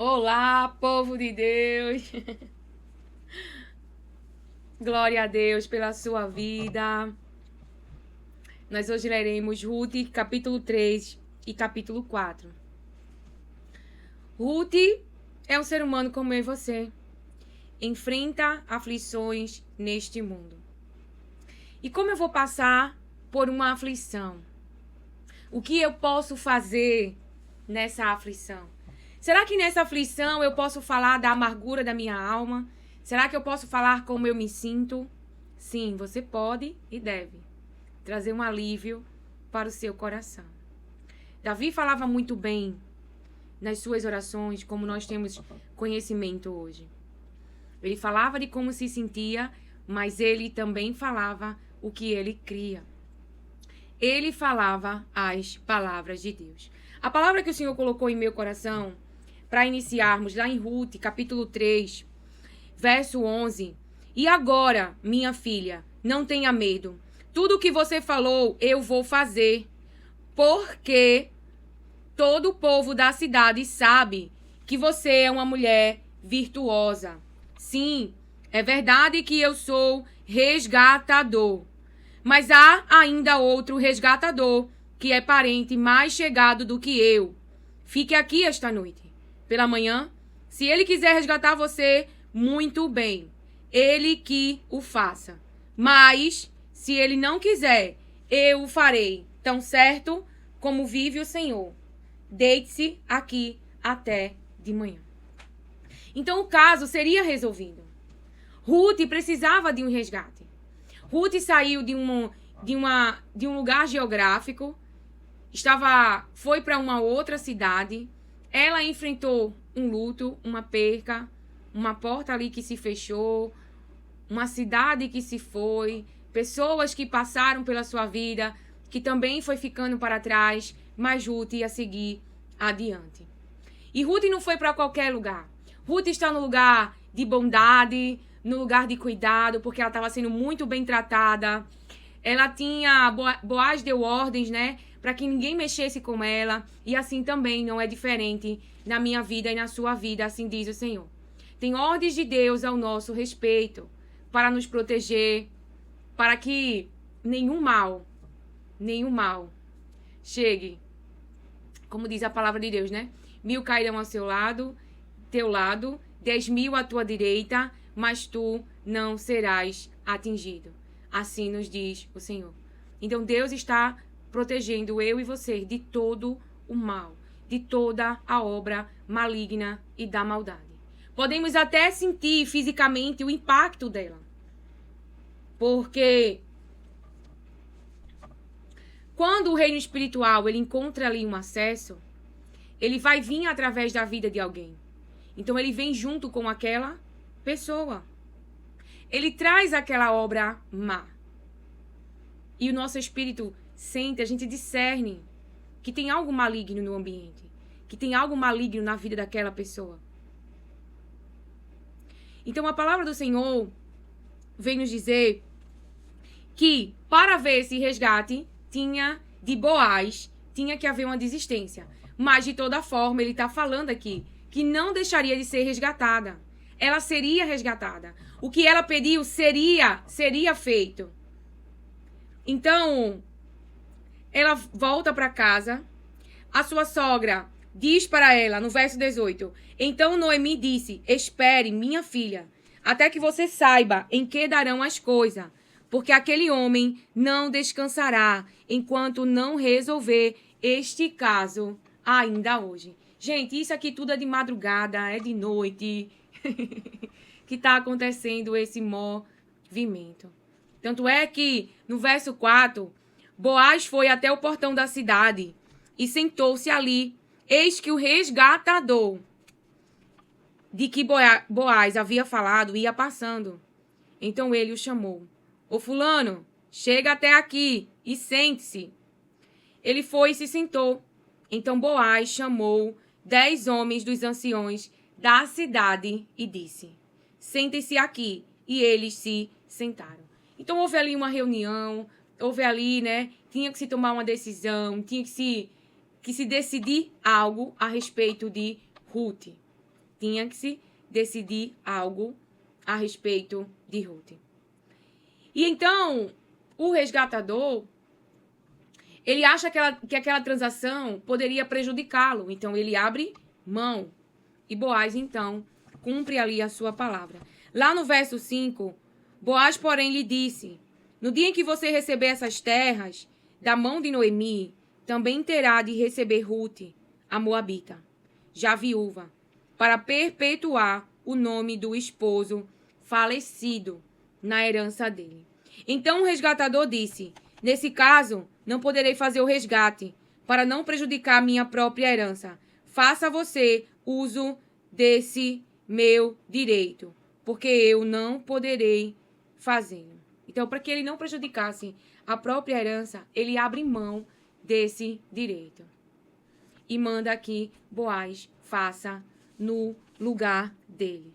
Olá, povo de Deus! Glória a Deus pela sua vida. Nós hoje leremos Ruth, capítulo 3 e capítulo 4. Ruth é um ser humano como eu e você. Enfrenta aflições neste mundo. E como eu vou passar por uma aflição? O que eu posso fazer nessa aflição? Será que nessa aflição eu posso falar da amargura da minha alma? Será que eu posso falar como eu me sinto? Sim, você pode e deve trazer um alívio para o seu coração. Davi falava muito bem nas suas orações, como nós temos conhecimento hoje. Ele falava de como se sentia, mas ele também falava o que ele cria. Ele falava as palavras de Deus. A palavra que o Senhor colocou em meu coração, para iniciarmos lá em Ruth, capítulo 3, verso 11. E agora, minha filha, não tenha medo. Tudo o que você falou, eu vou fazer. Porque todo o povo da cidade sabe que você é uma mulher virtuosa. Sim, é verdade que eu sou resgatador. Mas há ainda outro resgatador que é parente mais chegado do que eu. Fique aqui esta noite. Pela manhã, se ele quiser resgatar você, muito bem. Ele que o faça. Mas, se ele não quiser, eu o farei. Tão certo como vive o Senhor. Deite-se aqui até de manhã. Então o caso seria resolvido. Ruth precisava de um resgate. Ruth saiu de um lugar geográfico, foi para uma outra cidade. Ela enfrentou um luto, uma perca, uma porta ali que se fechou, uma cidade que se foi, pessoas que passaram pela sua vida, que também foi ficando para trás, mas Ruth ia seguir adiante. E Ruth não foi para qualquer lugar. Ruth está no lugar de bondade, no lugar de cuidado, porque ela estava sendo muito bem tratada. Ela tinha, Boaz deu ordens, né, para que ninguém mexesse com ela. E assim também não é diferente na minha vida e na sua vida, assim diz o Senhor. Tem ordens de Deus ao nosso respeito, para nos proteger, para que nenhum mal chegue. Como diz a palavra de Deus, né? 1000 cairão ao teu lado, 10.000 à tua direita, mas tu não serás atingido. Assim nos diz o Senhor. Então Deus está protegendo eu e você de todo o mal, de toda a obra maligna e da maldade. Podemos até sentir fisicamente o impacto dela. Porque quando o reino espiritual ele encontra ali um acesso, ele vai vir através da vida de alguém. Então ele vem junto com aquela pessoa. Ele traz aquela obra má. E o nosso espírito sente, a gente discerne que tem algo maligno no ambiente, que tem algo maligno na vida daquela pessoa. Então a palavra do Senhor vem nos dizer que para haver esse resgate de Boaz, tinha que haver uma desistência. Mas de toda forma ele está falando aqui que não deixaria de ser resgatada. Ela seria resgatada. O que ela pediu seria feito. Então, ela volta para casa. A sua sogra diz para ela, no verso 18, então Noemi disse, espere, minha filha, até que você saiba em que darão as coisas, porque aquele homem não descansará enquanto não resolver este caso ainda hoje. Gente, isso aqui tudo é de madrugada, é de noite, que está acontecendo esse movimento. Tanto é que, no verso 4, Boaz foi até o portão da cidade e sentou-se ali. Eis que o resgatador de que Boaz havia falado ia passando. Então ele o chamou. Ô fulano, chega até aqui e sente-se. Ele foi e se sentou. Então Boaz chamou 10 homens dos anciões da cidade e disse, sentem-se aqui. E eles se sentaram. Então houve ali uma reunião, houve ali, né, tinha que se tomar uma decisão, tinha que se decidir algo a respeito de Ruth. Tinha que se decidir algo a respeito de Ruth. E então, o resgatador, ele acha que aquela transação poderia prejudicá-lo. Então, ele abre mão. E Boaz, então, cumpre ali a sua palavra. Lá no verso 5, Boaz, porém, lhe disse: no dia em que você receber essas terras da mão de Noemi, também terá de receber Ruth, a moabita, já viúva, para perpetuar o nome do esposo falecido na herança dele. Então o resgatador disse: nesse caso, não poderei fazer o resgate, para não prejudicar minha própria herança. Faça você uso desse meu direito, porque eu não poderei fazê-lo. Então, para que ele não prejudicasse a própria herança, ele abre mão desse direito. E manda que Boaz faça no lugar dele.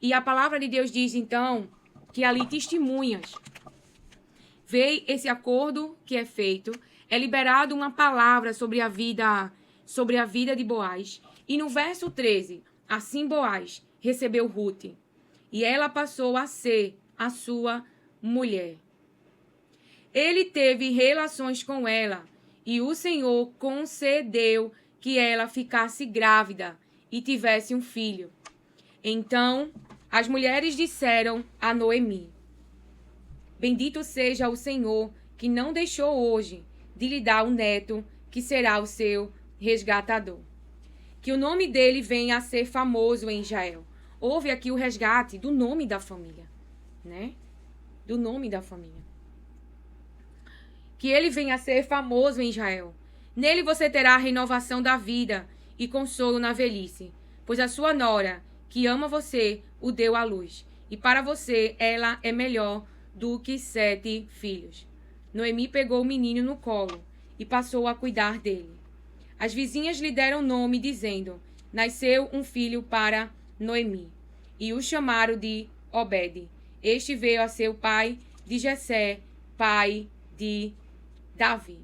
E a palavra de Deus diz, então, que ali testemunhas. Vê esse acordo que é feito, é liberado uma palavra sobre a vida de Boaz. E no verso 13, assim Boaz recebeu Ruth, e ela passou a ser a sua mulher. Ele teve relações com ela, e o Senhor concedeu que ela ficasse grávida e tivesse um filho. Então as mulheres disseram a Noemi: bendito seja o Senhor, que não deixou hoje de lhe dar um neto, que será o seu resgatador. Que o nome dele venha a ser famoso em Israel. Houve aqui o resgate do nome da família, né? Do nome da família. Que ele venha a ser famoso em Israel. Nele você terá a renovação da vida e consolo na velhice, pois a sua nora, que ama você, o deu à luz. E para você, ela é melhor do que 7 filhos. Noemi pegou o menino no colo e passou a cuidar dele. As vizinhas lhe deram nome, dizendo: nasceu um filho para Noemi. E o chamaram de Obed. Este veio a ser o pai de Jessé, pai de Davi.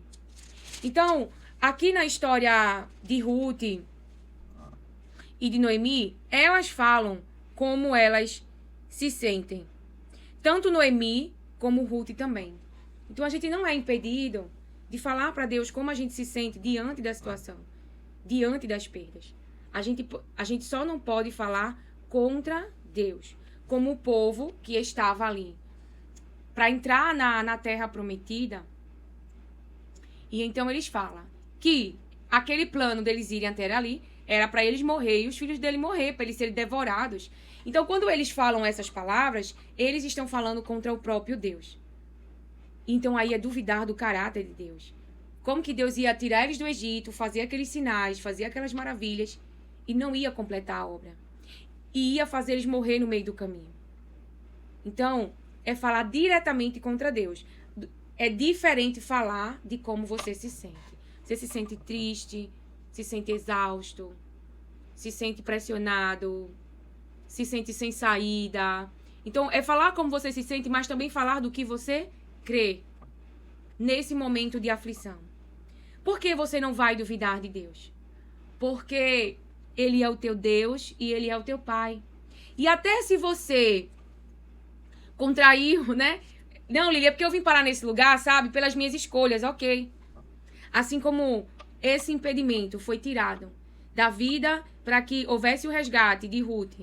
Então, aqui na história de Ruth e de Noemi, elas falam como elas se sentem. Tanto Noemi como Ruth também. Então, a gente não é impedido de falar para Deus como a gente se sente diante da situação, diante das perdas. A gente só não pode falar contra Deus, como o povo que estava ali. Para entrar na terra prometida, e então eles falam que aquele plano deles irem até ali era para eles morrer e os filhos dele morrer, para eles serem devorados. Então, quando eles falam essas palavras, eles estão falando contra o próprio Deus. Então, aí é duvidar do caráter de Deus. Como que Deus ia tirar eles do Egito, fazer aqueles sinais, fazer aquelas maravilhas e não ia completar a obra. E ia fazer eles morrer no meio do caminho. Então, é falar diretamente contra Deus. É diferente falar de como você se sente. Você se sente triste, se sente exausto, se sente pressionado, se sente sem saída. Então, é falar como você se sente, mas também falar do que você crê nesse momento de aflição. Por que você não vai duvidar de Deus? Porque Ele é o teu Deus e Ele é o teu Pai. E até se você contraiu, né? Não, Lília, é porque eu vim parar nesse lugar, sabe? Pelas minhas escolhas, ok. Assim como esse impedimento foi tirado da vida para que houvesse o resgate de Ruth.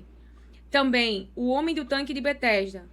Também o homem do tanque de Betesda,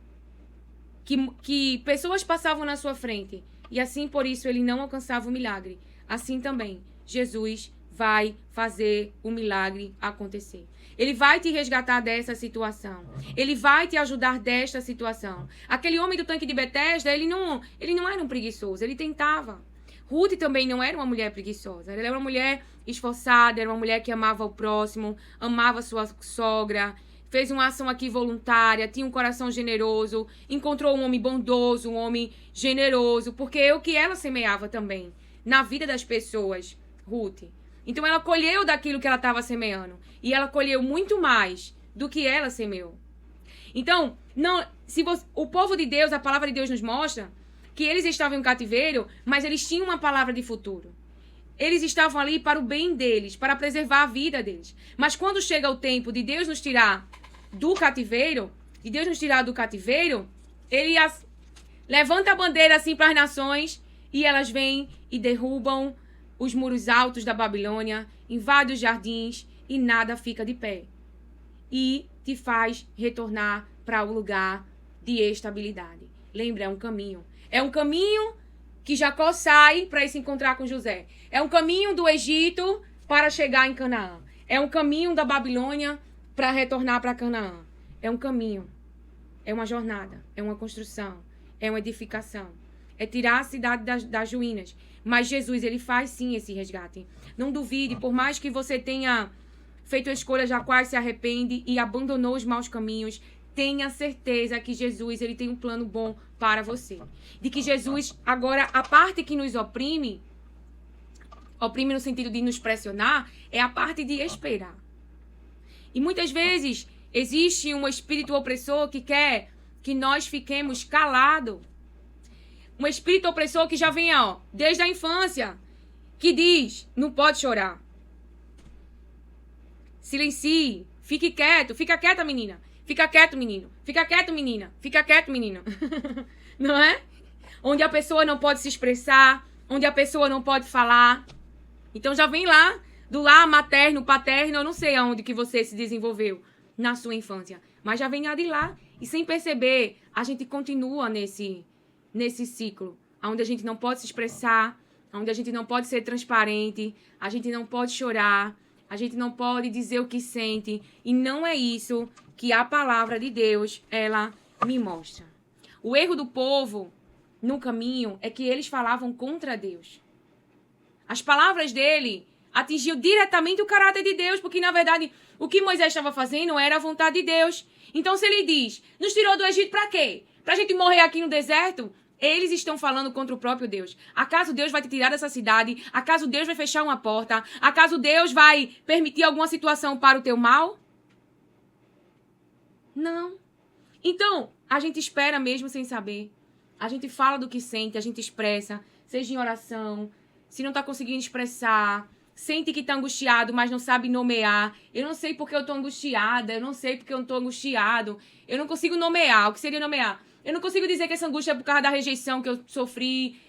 que pessoas passavam na sua frente e assim por isso ele não alcançava o milagre. Assim também Jesus vai fazer o milagre acontecer. Ele vai te resgatar dessa situação. Ele vai te ajudar desta situação. Aquele homem do tanque de Betesda, ele não era um preguiçoso, ele tentava. Ruth também não era uma mulher preguiçosa. Ela era uma mulher esforçada, era uma mulher que amava o próximo, amava sua sogra, fez uma ação aqui voluntária, tinha um coração generoso, encontrou um homem bondoso, um homem generoso, porque é o que ela semeava também na vida das pessoas, Ruth. Então ela colheu daquilo que ela estava semeando. E ela colheu muito mais do que ela semeou. Então, o povo de Deus, a palavra de Deus nos mostra que eles estavam em cativeiro, mas eles tinham uma palavra de futuro. Eles estavam ali para o bem deles, para preservar a vida deles. Mas quando chega o tempo de Deus nos tirar do cativeiro, ele levanta a bandeira assim para as nações e elas vêm e derrubam os muros altos da Babilônia, invadem os jardins e nada fica de pé. E te faz retornar para o lugar de estabilidade. Lembra, é um caminho. É um caminho que Jacó sai para ir se encontrar com José. É um caminho do Egito para chegar em Canaã. É um caminho da Babilônia para retornar para Canaã. É um caminho. É uma jornada. É uma construção. É uma edificação. É tirar a cidade das ruínas. Mas Jesus, ele faz sim esse resgate. Não duvide, por mais que você tenha feito escolhas já quais se arrepende e abandonou os maus caminhos, tenha certeza que Jesus, ele tem um plano bom para você. De que Jesus, agora, a parte que nos oprime no sentido de nos pressionar, é a parte de esperar. E muitas vezes existe um espírito opressor que quer que nós fiquemos calados. Um espírito opressor que já vem, desde a infância, que diz, não pode chorar. Silencie, fique quieto, fica quieta, menina. Fica quieto, menino. Fica quieto, menina. Fica quieto, menino. Não é? Onde a pessoa não pode se expressar, onde a pessoa não pode falar. Então já vem lá, do lar materno, paterno, eu não sei aonde que você se desenvolveu na sua infância. Mas já vem de lá. E sem perceber, a gente continua nesse ciclo. Onde a gente não pode se expressar, onde a gente não pode ser transparente, a gente não pode chorar, a gente não pode dizer o que sente. E não é isso que a palavra de Deus, ela me mostra. O erro do povo no caminho é que eles falavam contra Deus. As palavras dele atingiam diretamente o caráter de Deus, porque, na verdade, o que Moisés estava fazendo era a vontade de Deus. Então, se ele diz, nos tirou do Egito para quê? Para a gente morrer aqui no deserto? Eles estão falando contra o próprio Deus. Acaso Deus vai te tirar dessa cidade? Acaso Deus vai fechar uma porta? Acaso Deus vai permitir alguma situação para o teu mal? Não. Então, a gente espera mesmo sem saber. A gente fala do que sente, a gente expressa, seja em oração. Se não está conseguindo expressar, sente que está angustiado, mas não sabe nomear. Eu não sei porque eu estou angustiada, eu não sei porque eu não estou angustiado. Eu não consigo nomear. O que seria nomear? Eu não consigo dizer que essa angústia é por causa da rejeição que eu sofri,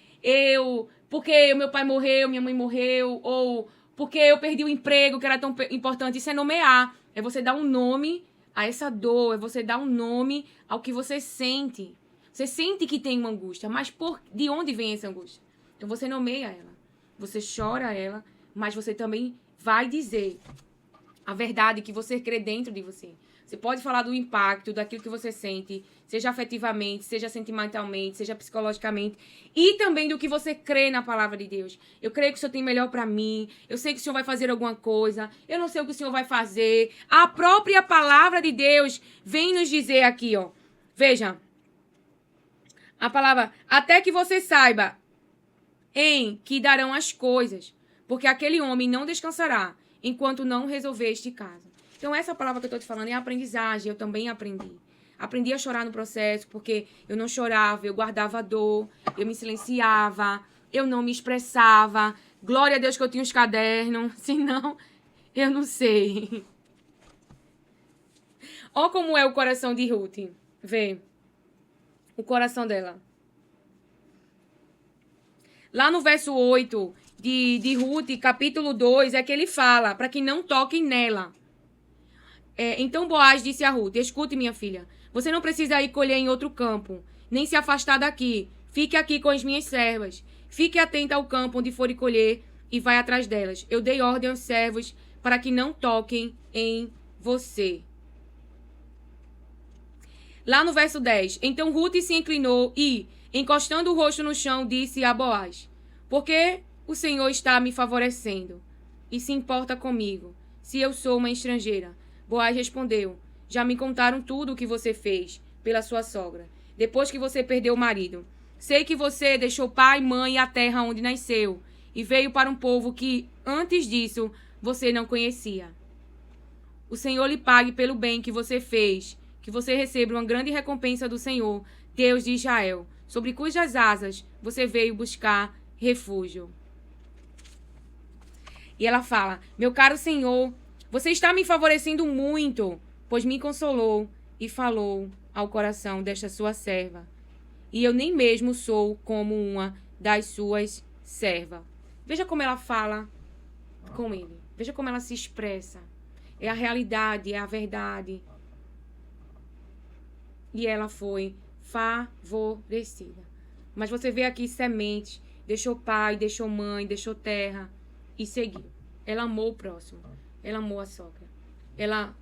porque meu pai morreu, minha mãe morreu, ou porque eu perdi o emprego que era tão importante. Isso é nomear. É você dar um nome a essa dor, é você dar um nome ao que você sente. Você sente que tem uma angústia, mas de onde vem essa angústia? Então você nomeia ela, você chora ela, mas você também vai dizer a verdade que você crê dentro de você. Você pode falar do impacto, daquilo que você sente, seja afetivamente, seja sentimentalmente, seja psicologicamente, e também do que você crê na palavra de Deus. Eu creio que o Senhor tem melhor para mim, eu sei que o Senhor vai fazer alguma coisa, eu não sei o que o Senhor vai fazer. A própria palavra de Deus vem nos dizer aqui, veja, a palavra, até que você saiba em que darão as coisas, porque aquele homem não descansará enquanto não resolver este caso. Então, essa palavra que eu estou te falando é aprendizagem. Eu também aprendi. Aprendi a chorar no processo, porque eu não chorava, eu guardava a dor, eu me silenciava, eu não me expressava. Glória a Deus que eu tinha os cadernos, senão eu não sei. Olha como é o coração de Ruth. Vê o coração dela. Lá no verso 8 de Ruth, capítulo 2, é que ele fala para que não toquem nela. Então Boaz disse a Ruth, escute, minha filha, você não precisa ir colher em outro campo, nem se afastar daqui. Fique aqui com as minhas servas. Fique atenta ao campo onde forem colher e vai atrás delas. Eu dei ordem aos servos para que não toquem em você. Lá no verso 10, então Ruth se inclinou e, encostando o rosto no chão, disse a Boaz, porque o Senhor está me favorecendo e se importa comigo, se eu sou uma estrangeira. Boaz respondeu, já me contaram tudo o que você fez pela sua sogra, depois que você perdeu o marido. Sei que você deixou pai, mãe e a terra onde nasceu, e veio para um povo que, antes disso, você não conhecia. O Senhor lhe pague pelo bem que você fez, que você receba uma grande recompensa do Senhor, Deus de Israel, sobre cujas asas você veio buscar refúgio. E ela fala: meu caro Senhor, você está me favorecendo muito, pois me consolou e falou ao coração desta sua serva. E eu nem mesmo sou como uma das suas servas. Veja como ela fala com ele. Veja como ela se expressa. É a realidade, é a verdade. E ela foi favorecida. Mas você vê aqui semente. Deixou pai, deixou mãe, deixou terra e seguiu. Ela amou o próximo. Ela amou a sogra. Ela,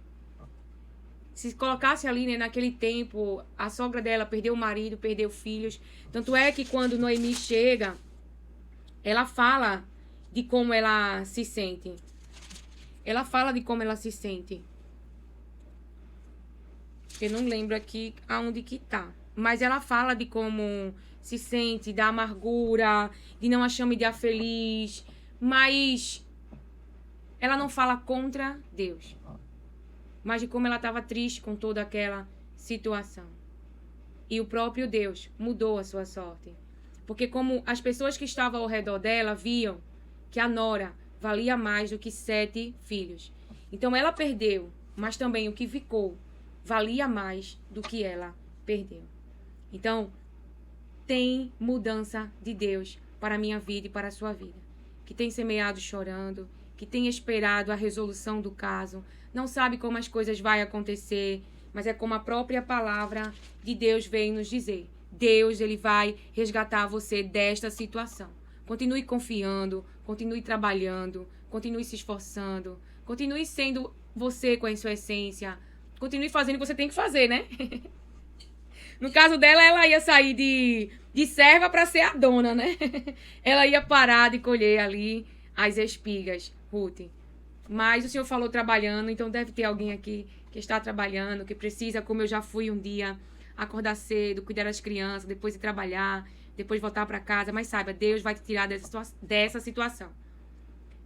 se colocasse ali, né, naquele tempo, a sogra dela perdeu o marido, perdeu filhos. Tanto é que quando Noemi chega, ela fala de como ela se sente. Ela fala de como ela se sente. Eu não lembro aqui aonde que tá. Mas ela fala de como se sente, da amargura, de não achar um dia feliz. Mas ela não fala contra Deus. Mas de como ela estava triste com toda aquela situação. E o próprio Deus mudou a sua sorte. Porque como as pessoas que estavam ao redor dela viam que a nora valia mais do que 7 filhos. Então ela perdeu, mas também o que ficou valia mais do que ela perdeu. Então, tem mudança de Deus para a minha vida e para a sua vida. Que tem semeado chorando, que tem esperado a resolução do caso, não sabe como as coisas vão acontecer, mas é como a própria palavra de Deus vem nos dizer. Deus, ele vai resgatar você desta situação. Continue confiando, continue trabalhando, continue se esforçando, continue sendo você com a sua essência, continue fazendo o que você tem que fazer, né? No caso dela, ela ia sair de serva para ser a dona, né? Ela ia parar de colher ali as espigas, Ruth. Mas o Senhor falou trabalhando, então deve ter alguém aqui que está trabalhando, que precisa, como eu já fui um dia, acordar cedo, cuidar das crianças, depois ir trabalhar, depois voltar para casa. Mas saiba, Deus vai te tirar dessa situação.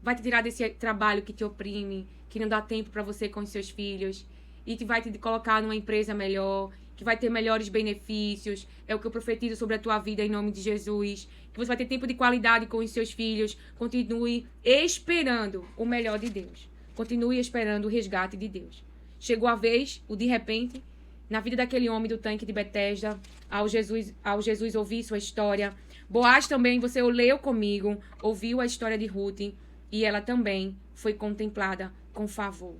Vai te tirar desse trabalho que te oprime, que não dá tempo para você com os seus filhos. E vai te colocar numa empresa melhor, que vai ter melhores benefícios. É o que eu profetizo sobre a tua vida em nome de Jesus. Que você vai ter tempo de qualidade com os seus filhos. Continue esperando o melhor de Deus. Continue esperando o resgate de Deus. Chegou a vez, o de repente, na vida daquele homem do tanque de Betesda, ao Jesus ouvir sua história. Boaz também, você leu comigo, ouviu a história de Ruth, e ela também foi contemplada com favor.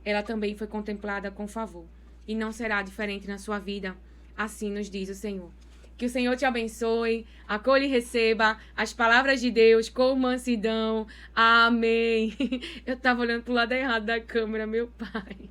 Ela também foi contemplada com favor. E não será diferente na sua vida. Assim nos diz o Senhor. Que o Senhor te abençoe, acolha e receba as palavras de Deus com mansidão. Amém. Eu estava olhando para o lado errado da câmera, meu pai.